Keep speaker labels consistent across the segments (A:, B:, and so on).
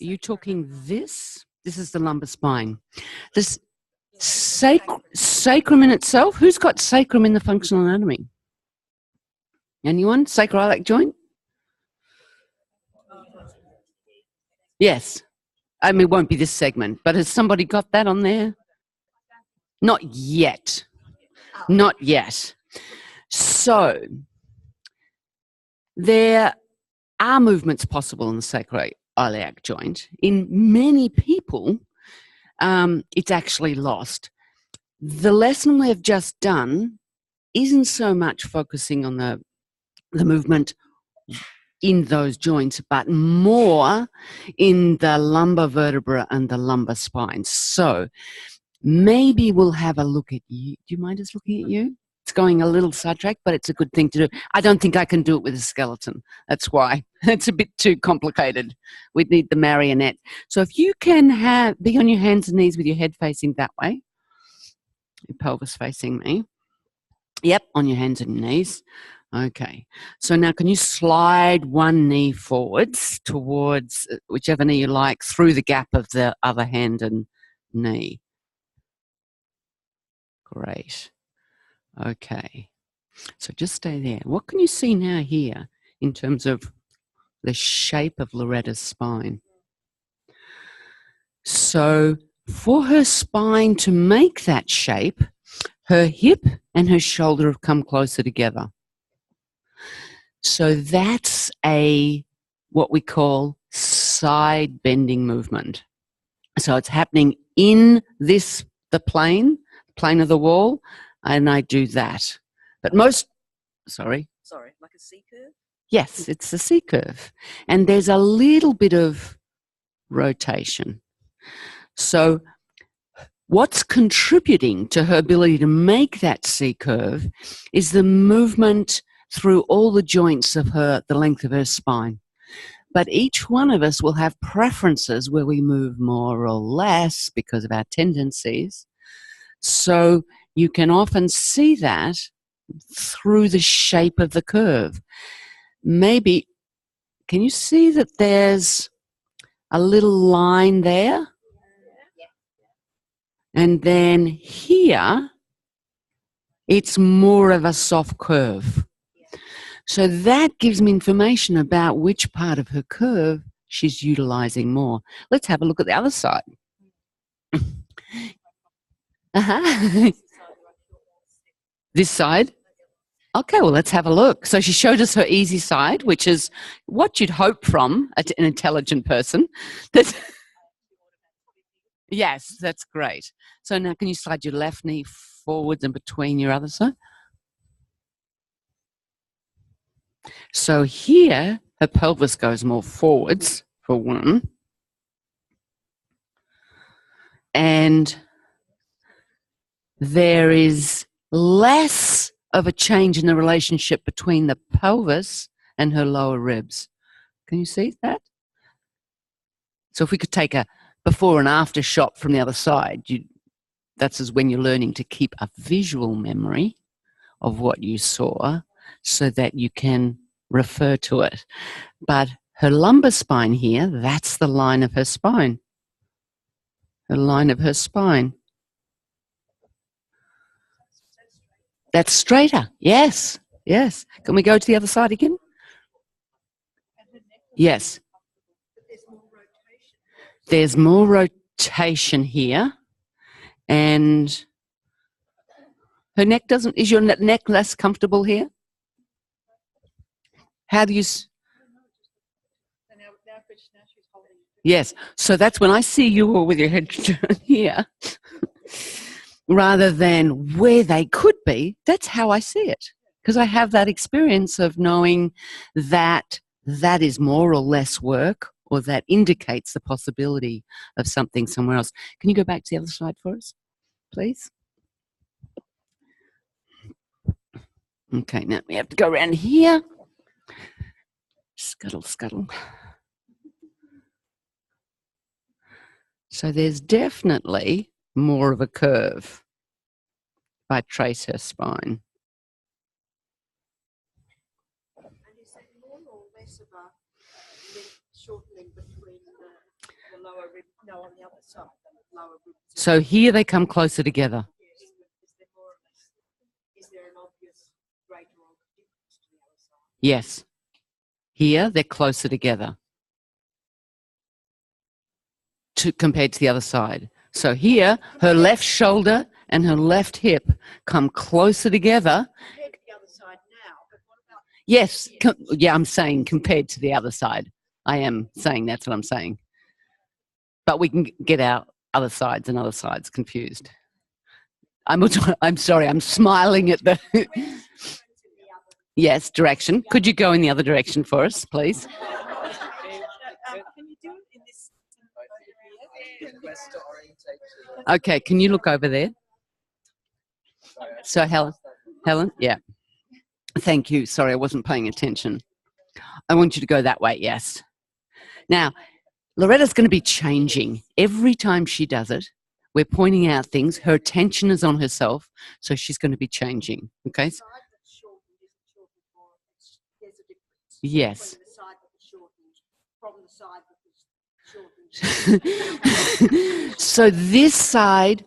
A: Are you talking this? This is the lumbar spine. This sacrum in itself. Who's got sacrum in the functional anatomy? Anyone? Sacroiliac joint? Yes. I mean, it won't be this segment, but has somebody got that on there? Not yet. Not yet. So there are movements possible in the sacroiliac joint. In many people, it's actually lost. The lesson we've just done isn't so much focusing on the movement in those joints, but more in the lumbar vertebra and the lumbar spine. So maybe we'll have a look at you. Do you mind us looking at you? It's going a little sidetracked, but it's a good thing to do. I don't think I can do it with a skeleton. That's why. It's a bit too complicated. We'd need the marionette. So if you can be on your hands and knees with your head facing that way, your pelvis facing me. Yep, on your hands and knees. Okay. So now can you slide one knee forwards towards whichever knee you like through the gap of the other hand and knee? Great. Okay. So just stay there. What can you see now here in terms of the shape of Loretta's spine? So for her spine to make that shape, her hip and her shoulder have come closer together. So that's what we call side bending movement. So it's happening in the plane of the wall, and I do that. But sorry, like a C curve? Yes, it's a C curve. And there's a little bit of rotation. So what's contributing to her ability to make that C curve is the movement through all the joints of the length of her spine. But each one of us will have preferences where we move more or less because of our tendencies. So you can often see that through the shape of the curve. Maybe, can you see that there's a little line there? And then here, it's more of a soft curve. So that gives me information about which part of her curve she's utilizing more. Let's have a look at the other side. This side? Okay, well, let's have a look. So she showed us her easy side, which is what you'd hope from an intelligent person. Yes, that's great. So now can you slide your left knee forwards and between your other side? So here, her pelvis goes more forwards, for one. And there is less of a change in the relationship between the pelvis and her lower ribs. Can you see that? So if we could take a before and after shot from the other side, that's when you're learning to keep a visual memory of what you saw so that you can refer to it. But her lumbar spine here, that's the line of her spine. The line of her spine. That's straighter. Yes, yes. Can we go to the other side again? Yes. There's more rotation here. And her neck doesn't, is your neck less comfortable here? How do you? Yes, so that's when I see you all with your head here, rather than where they could be, that's how I see it. Because I have that experience of knowing that that is more or less work, or that indicates the possibility of something somewhere else. Can you go back to the other side for us, please? Okay, now we have to go around here. Scuttle, scuttle. So there's definitely more of a curve if I trace her spine. And is there more or less of a shortening between the... So here they come closer together. Yes. Here they're closer together compared to the other side. So here, her left shoulder and her left hip come closer together.
B: Compared to the other side now, but what about...
A: Yes. Yeah, I'm saying compared to the other side. I am saying that's what I'm saying. But we can get our other sides and other sides confused. I'm sorry, I'm smiling at the... Yes, direction. Could you go in the other direction for us, please?
B: Can you do it in this area?
A: Okay, can you look over there? So Helen, yeah. Thank you. Sorry, I wasn't paying attention. I want you to go that way, yes. Now, Loretta's going to be changing. Every time she does it, we're pointing out things. Her attention is on herself, so she's going to be changing. Okay? Yes. So this side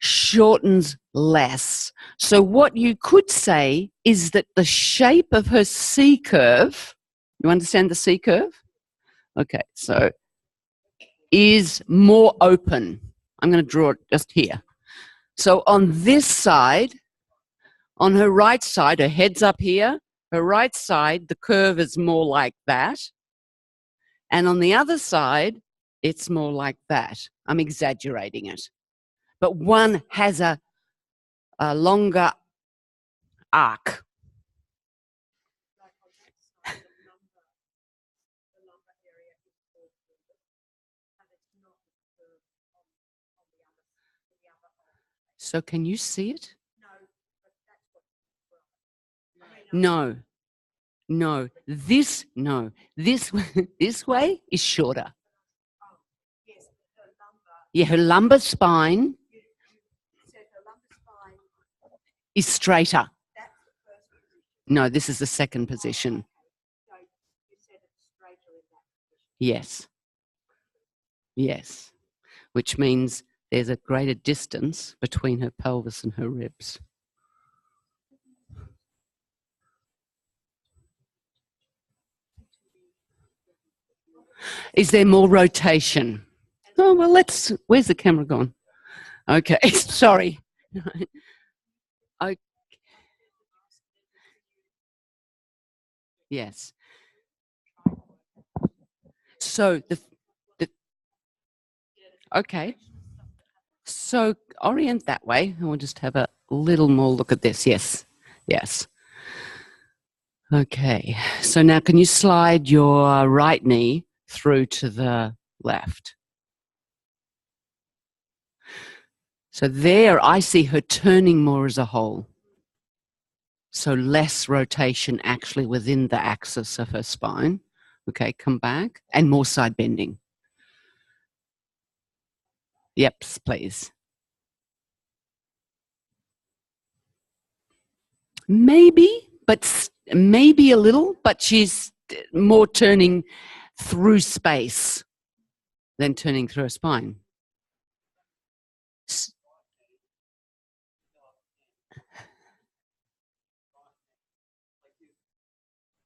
A: shortens less. So what you could say is that the shape of her C curve, you understand the C curve? Okay, so is more open. I'm going to draw it just here. So on this side, on her right side, her head's up here. Her right side, the curve is more like that. And on the other side, it's more like that. I'm exaggerating it. But one has a longer arc. So can you see it? No. No. This way is shorter. Yeah, her lumbar spine is straighter. No, this is the second position. Yes. Yes. Which means there's a greater distance between her pelvis and her ribs. Is there more rotation? Oh, well, where's the camera gone? Okay, sorry. Okay. Yes. So okay. So orient that way, and we'll just have a little more look at this. Yes. Yes. Okay. So now can you slide your right knee through to the left? So there I see her turning more as a whole. So less rotation actually within the axis of her spine. Okay, come back. And more side bending. Yep, please. Maybe, but maybe a little, but she's more turning through space than turning through her spine.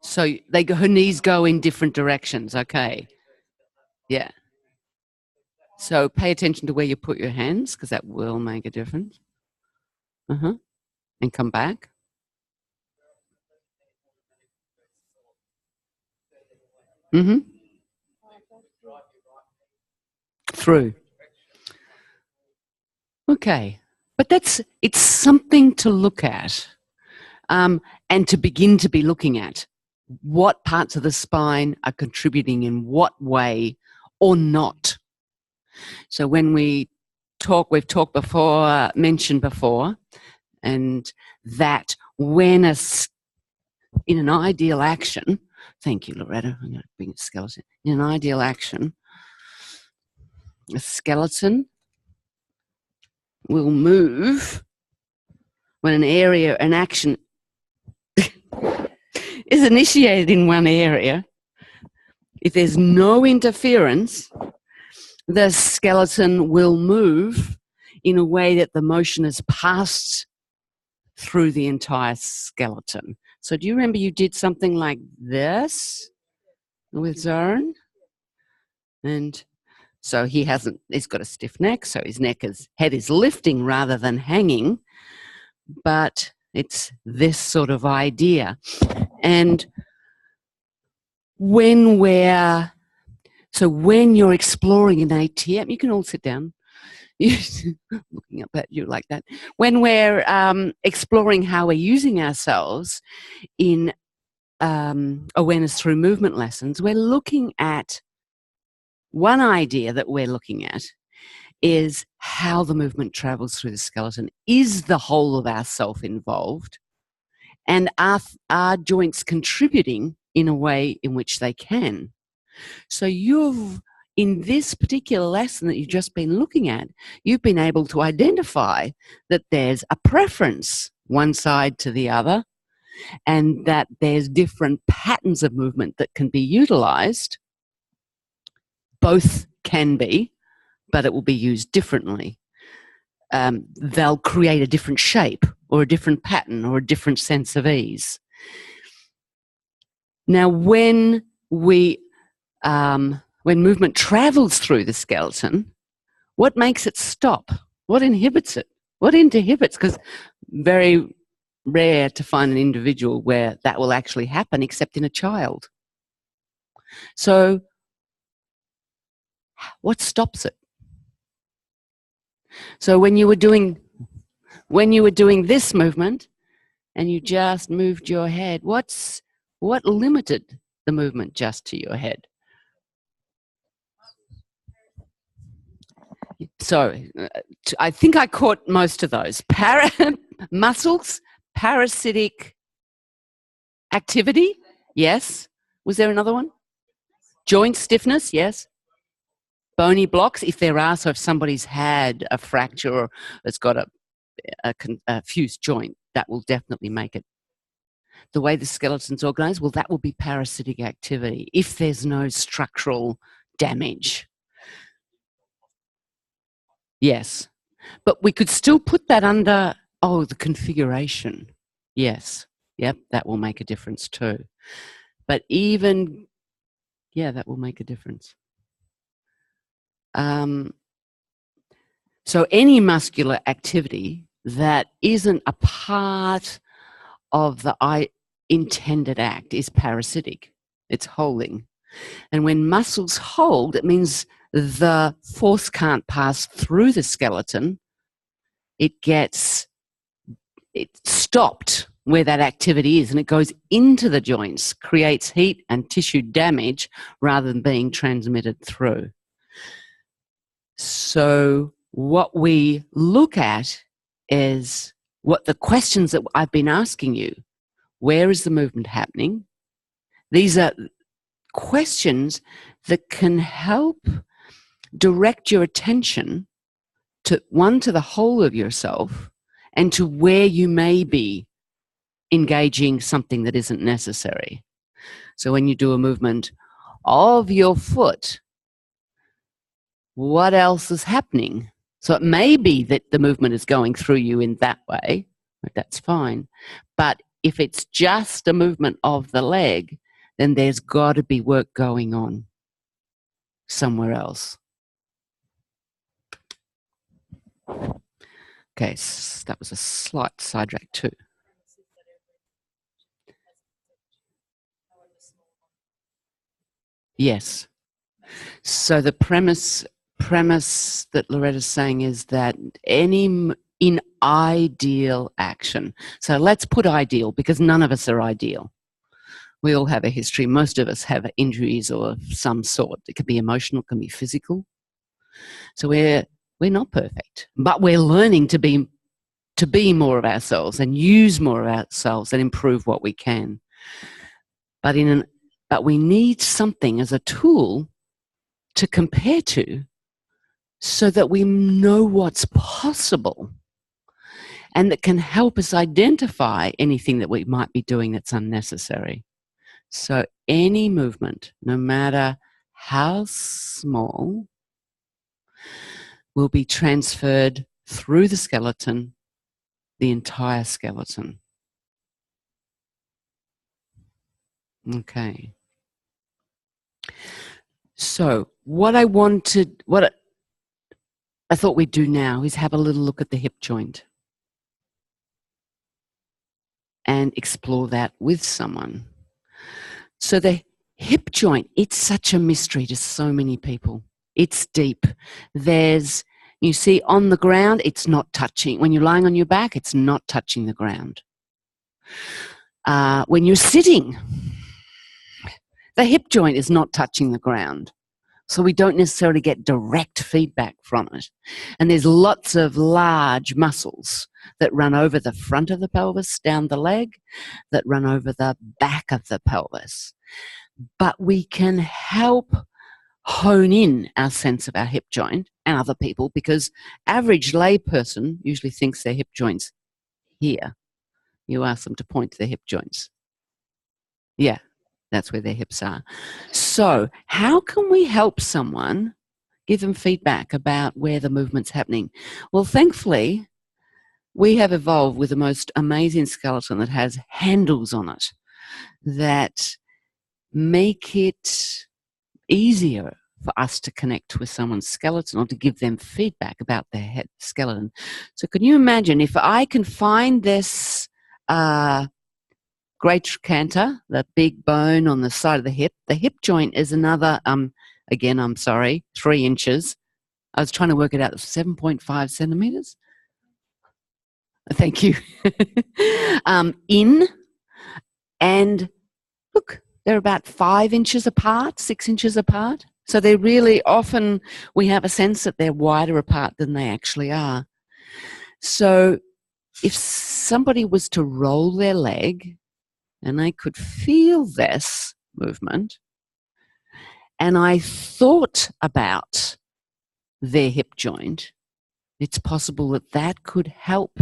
A: So her knees go in different directions, okay. Yeah. So pay attention to where you put your hands, because that will make a difference. And come back. Through. Okay. But it's something to look at, and to begin to be looking at. What parts of the spine are contributing in what way or not. So when we've talked before, mentioned before, and that when in an ideal action, thank you, Loretta, I'm going to bring a skeleton. In an ideal action, a skeleton will move when an action is initiated in one area. If there's no interference, the skeleton will move in a way that the motion is passed through the entire skeleton. So do you remember you did something like this with Zoran? And so he's got a stiff neck, so his head is lifting rather than hanging, but it's this sort of idea. And when you're exploring an ATM, you can all sit down, looking up at you like that. When we're exploring how we're using ourselves in awareness through movement lessons, we're looking at one idea that we're looking at is how the movement travels through the skeleton. Is the whole of ourself involved? And are joints contributing in a way in which they can? So in this particular lesson that you've just been looking at, you've been able to identify that there's a preference one side to the other, and that there's different patterns of movement that can be utilized. Both can be, but it will be used differently. They'll create a different shape or a different pattern or a different sense of ease. Now, when movement travels through the skeleton, what makes it stop? What inhibits it? What inhibits? Because very rare to find an individual where that will actually happen, except in a child. So what stops it? So when you were doing this movement and you just moved your head, what limited the movement just to your head? So I think I caught most of those. Muscles, parasitic activity, yes. Was there another one? Joint stiffness, yes. Bony blocks, if there are. So if somebody's had a fracture or has got a fused joint, that will definitely make it. The way the skeleton's organised, well, that will be parasitic activity if there's no structural damage. Yes. But we could still put that under, the configuration. Yes. Yep, that will make a difference too. But that will make a difference. So any muscular activity that isn't a part of the intended act is parasitic. It's holding. And when muscles hold, it means the force can't pass through the skeleton. It's stopped where that activity is, and it goes into the joints, creates heat and tissue damage rather than being transmitted through. So what we look at is what the questions that I've been asking you. Where is the movement happening? These are questions that can help direct your attention to the whole of yourself and to where you may be engaging something that isn't necessary. So when you do a movement of your foot, what else is happening? So it may be that the movement is going through you in that way, but that's fine. But if it's just a movement of the leg, then there's got to be work going on somewhere else. Okay, so that was a slight sidetrack too. Yes. So the premise that Loretta's saying is that in ideal action, so let's put ideal because none of us are ideal. We all have a history. Most of us have injuries or some sort. It could be emotional, it can be physical. So we're not perfect, but we're learning to be more of ourselves and use more of ourselves and improve what we can. But we need something as a tool to compare to so that we know what's possible and that can help us identify anything that we might be doing that's unnecessary. So any movement, no matter how small, will be transferred through the skeleton, the entire skeleton. Okay. So what I thought we'd do now is have a little look at the hip joint and explore that with someone. So the hip joint, it's such a mystery to so many people. It's deep. You see on the ground, it's not touching. When you're lying on your back, it's not touching the ground. When you're sitting, the hip joint is not touching the ground. So we don't necessarily get direct feedback from it. And there's lots of large muscles that run over the front of the pelvis, down the leg, that run over the back of the pelvis. But we can help hone in our sense of our hip joint and other people, because average layperson usually thinks their hip joint's here. You ask them to point to their hip joints. Yeah, that's where their hips are. So how can we help someone, give them feedback about where the movement's happening? Well, thankfully, we have evolved with the most amazing skeleton that has handles on it that make it easier for us to connect with someone's skeleton or to give them feedback about their head skeleton. So can you imagine if I can find this great trochanter, the big bone on the side of the hip joint is another, again, I'm sorry, 3 inches. I was trying to work it out, 7.5 centimeters. Thank you. In, and look, they're about 5 inches apart, 6 inches apart. So they're really often, we have a sense that they're wider apart than they actually are. So if somebody was to roll their leg, and I could feel this movement, and I thought about their hip joint, it's possible that that could help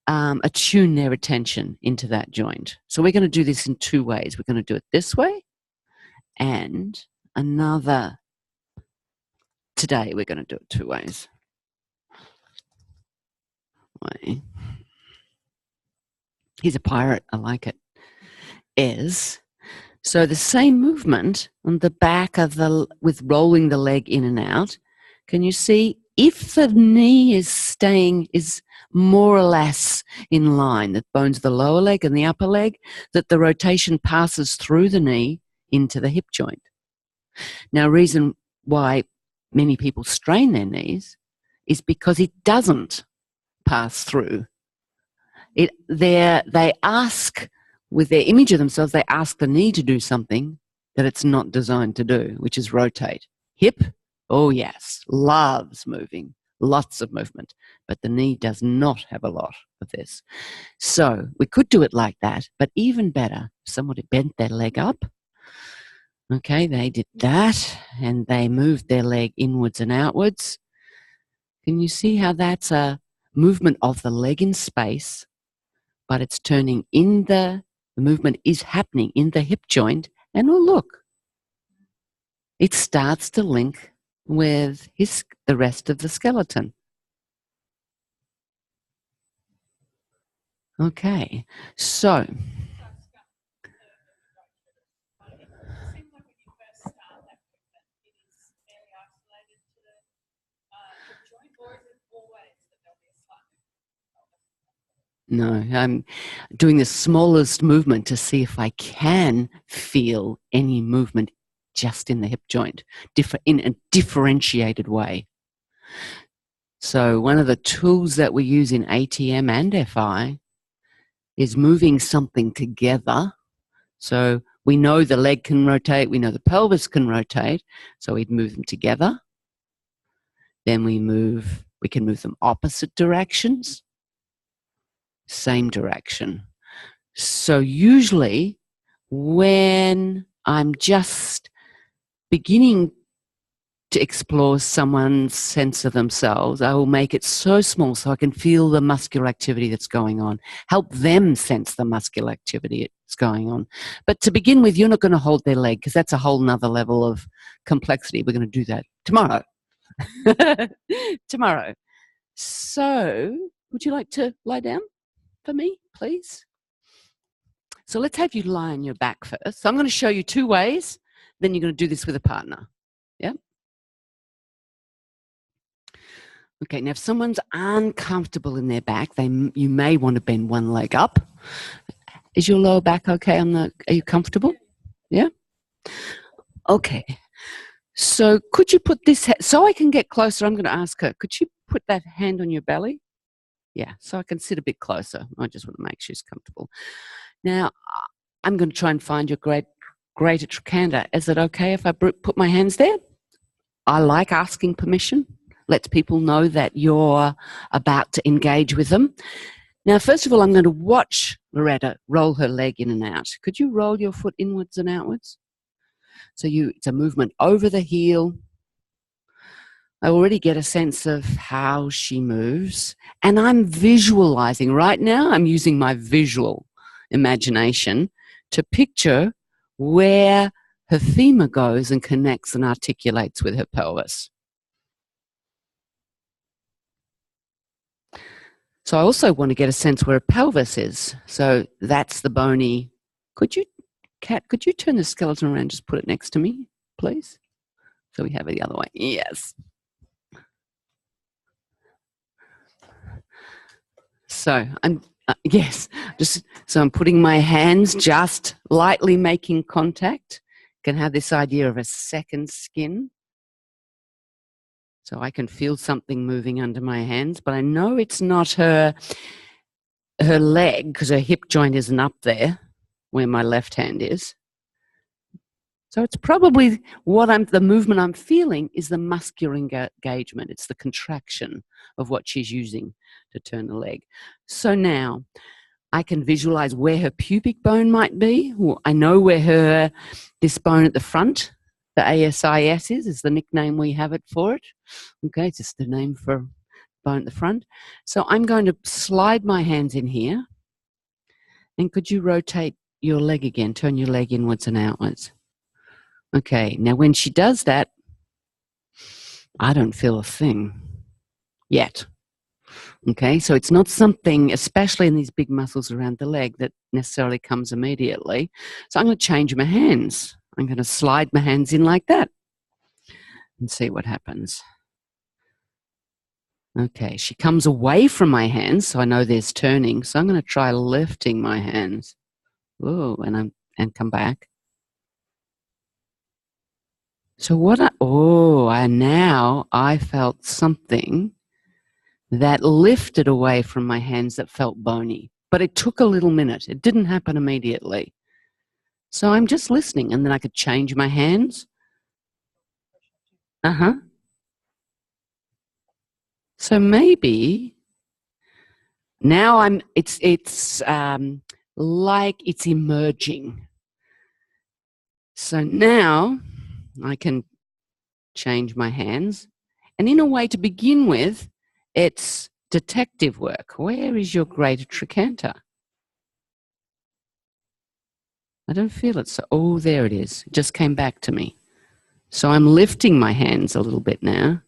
A: attune their attention into that joint. So we're going to do this in 2 ways. We're going to do it this way, and another. Today we're going to do it 2 ways. He's a pirate. I like it. So the same movement on the back of with rolling the leg in and out. Can you see if the knee is more or less in line, the bones of the lower leg and the upper leg, that the rotation passes through the knee into the hip joint. Now, reason why many people strain their knees is because it doesn't pass through. They ask, with their image of themselves, they ask the knee to do something that it's not designed to do, which is rotate. Hip, oh yes, loves moving, lots of movement, but the knee does not have a lot of this. So we could do it like that, but even better, if somebody bent their leg up, okay, they did that, and they moved their leg inwards and outwards. Can you see how that's a movement of the leg in space, but it's turning in the movement is happening in the hip joint, and oh look, it starts to link with the rest of the skeleton. Okay, so no, I'm doing the smallest movement to see if I can feel any movement just in the hip joint, in a differentiated way. So one of the tools that we use in ATM and FI is moving something together. So we know the leg can rotate, we know the pelvis can rotate, so we'd move them together. Then we can move them opposite directions, same direction. So usually when I'm just beginning to explore someone's sense of themselves, I will make it so small so I can feel the muscular activity that's going on, help them sense the muscular activity that's going on. But to begin with, you're not going to hold their leg because that's a whole nother level of complexity. We're going to do that tomorrow. Tomorrow. So, would you like to lie down for me, please? So let's have you lie on your back first. So I'm going to show you 2 ways. Then you're going to do this with a partner. Yeah? Okay, now if someone's uncomfortable in their back, you may want to bend one leg up. Is your lower back okay are you comfortable? Yeah? Okay. So could you put this, so I can get closer, I'm going to ask her, could you put that hand on your belly? Yeah, so I can sit a bit closer. I just want to make sure she's comfortable. Now, I'm going to try and find your greater trochanter. Is it okay if I put my hands there? I like asking permission. Lets people know that you're about to engage with them. Now, first of all, I'm going to watch Loretta roll her leg in and out. Could you roll your foot inwards and outwards? So it's a movement over the heel. I already get a sense of how she moves, and I'm visualizing. Right now, I'm using my visual imagination to picture where her femur goes and connects and articulates with her pelvis. So I also want to get a sense where her pelvis is. So that's the bony. Kat, could you turn the skeleton around, just put it next to me, please? So we have it the other way. Yes. So I'm I'm putting my hands, just lightly making contact. Can have this idea of a second skin. So I can feel something moving under my hands, but I know it's not her leg, because her hip joint isn't up there where my left hand is. So it's probably the movement I'm feeling is the muscular engagement. It's the contraction of what she's using to turn the leg. So now I can visualize where her pubic bone might be. I know where this bone at the front, the ASIS is the nickname we have it for it. Okay, it's just the name for bone at the front. So I'm going to slide my hands in here. And could you rotate your leg again? Turn your leg inwards and outwards. Okay, now when she does that, I don't feel a thing yet. Okay, so it's not something, especially in these big muscles around the leg, that necessarily comes immediately. So I'm going to change my hands. I'm going to slide my hands in like that and see what happens. Okay, she comes away from my hands, so I know there's turning. So I'm going to try lifting my hands. Ooh, and come back. So now I felt something that lifted away from my hands that felt bony. But it took a little minute. It didn't happen immediately. So I'm just listening, and then I could change my hands. Uh-huh. So maybe now it's like it's emerging. So now I can change my hands. And in a way, to begin with, it's detective work. Where is your greater trochanter? I don't feel it. So, oh, there it is. It just came back to me. So I'm lifting my hands a little bit now.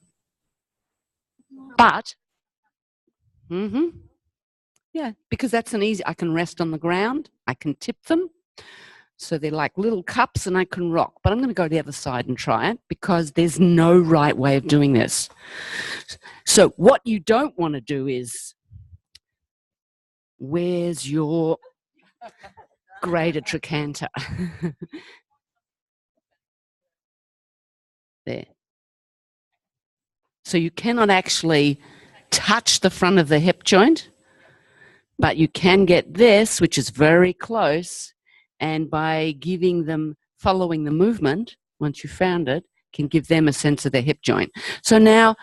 A: But, yeah, because that's I can rest on the ground. I can tip them. So they're like little cups and I can rock. But I'm going to go to the other side and try it, because there's no right way of doing this. So what you don't want to do is, where's your greater trochanter? There. So you cannot actually touch the front of the hip joint, but you can get this, which is very close, and by following the movement, once you found it, can give them a sense of their hip joint. So now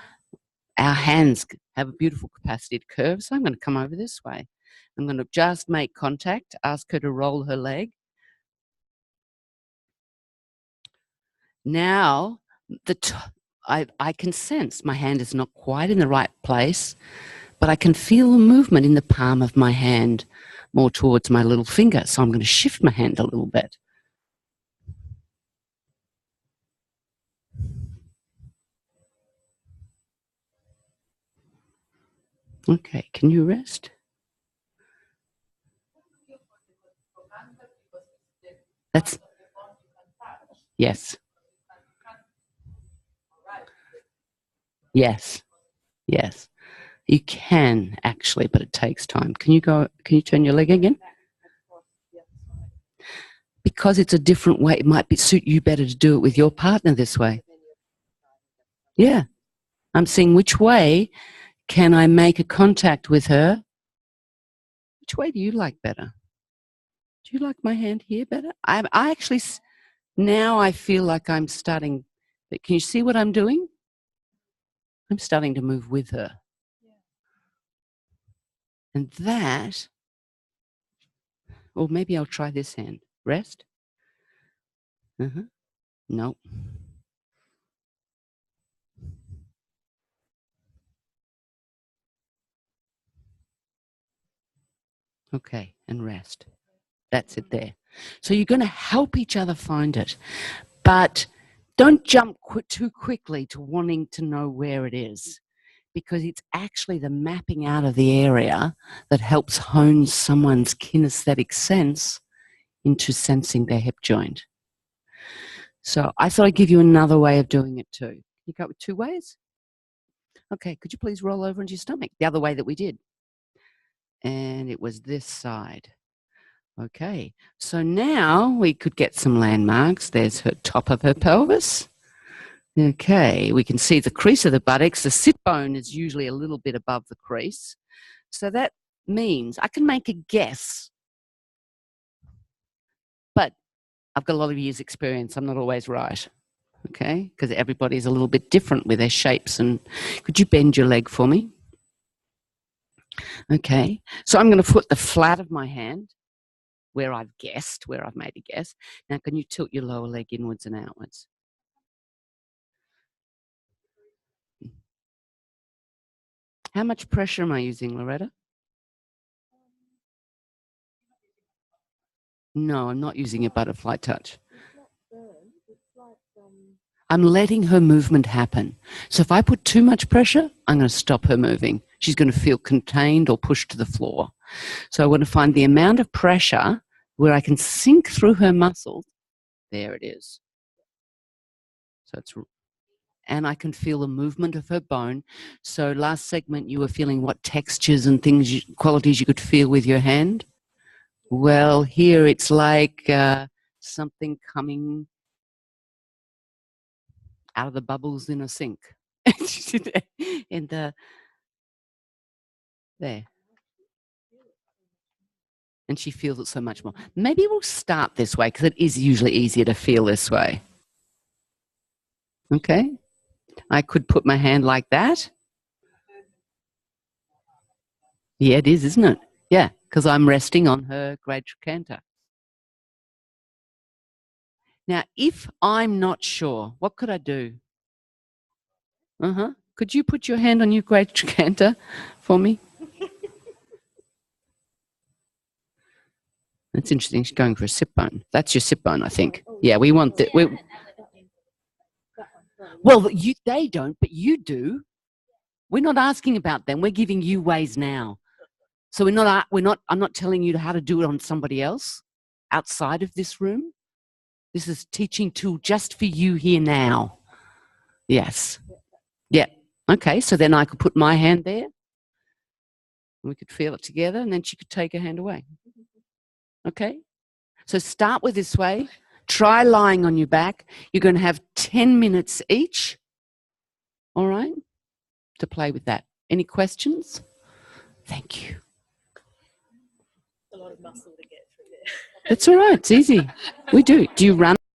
A: our hands have a beautiful capacity to curve, so I'm going to come over this way. I'm going to just make contact, ask her to roll her leg. Now, I can sense my hand is not quite in the right place, but I can feel the movement in the palm of my hand more towards my little finger. So I'm going to shift my hand a little bit. Okay, can you rest? That's, yes. Yes, yes. You can actually, but it takes time. Can you turn your leg again? Because it's a different way, it might suit you better to do it with your partner this way. Yeah. I'm seeing which way can I make a contact with her. Which way do you like better? Do you like my hand here better? I actually, now I feel like I'm starting, but can you see what I'm doing? I'm starting to move with her. And that, or maybe I'll try this hand. Rest. Nope. Okay, and rest. That's it there. So you're going to help each other find it, but don't jump too quickly to wanting to know where it is, because it's actually the mapping out of the area that helps hone someone's kinesthetic sense into sensing their hip joint. So I thought I'd give you another way of doing it too. You go with 2 ways? Okay, could you please roll over into your stomach, the other way that we did? And it was this side. Okay, so now we could get some landmarks. There's her top of her pelvis. Okay, we can see the crease of the buttocks. The sit bone is usually a little bit above the crease. So that means I can make a guess, but I've got a lot of years' experience. I'm not always right, okay, because everybody's a little bit different with their shapes. And could you bend your leg for me? Okay, so I'm going to put the flat of my hand where I've guessed, where I've made a guess. Now, can you tilt your lower leg inwards and outwards? How much pressure am I using, Loretta? No, I'm not using a butterfly touch. I'm letting her movement happen. So if I put too much pressure, I'm going to stop her moving. She's going to feel contained or pushed to the floor. So I want to find the amount of pressure where I can sink through her muscles. There it is. So it's, and I can feel the movement of her bone. So last segment, you were feeling what textures and things, qualities you could feel with your hand. Well, here it's like something coming out of the bubbles in a sink. And there. And she feels it so much more. Maybe we'll start this way because it is usually easier to feel this way. Okay? I could put my hand like that. Yeah, it is, isn't it? Yeah, because I'm resting on her great trochanter. Now, if I'm not sure, what could I do? Could you put your hand on your great trochanter for me? That's interesting. She's going for a sit bone. That's your sit bone, I think. Yeah, we want that. Well, they don't, but you do. We're not asking about them. We're giving you ways now. So I'm not telling you how to do it on somebody else outside of this room. This is teaching tool just for you here now. Yes. Yeah. Okay, so then I could put my hand there. We could feel it together, and then she could take her hand away. Okay? So start with this way. Try lying on your back. You're going to have 10 minutes each, all right, to play with that. Any questions? Thank you.
B: A lot of muscle to get through there.
A: That's all right. It's easy. We do. Do you run?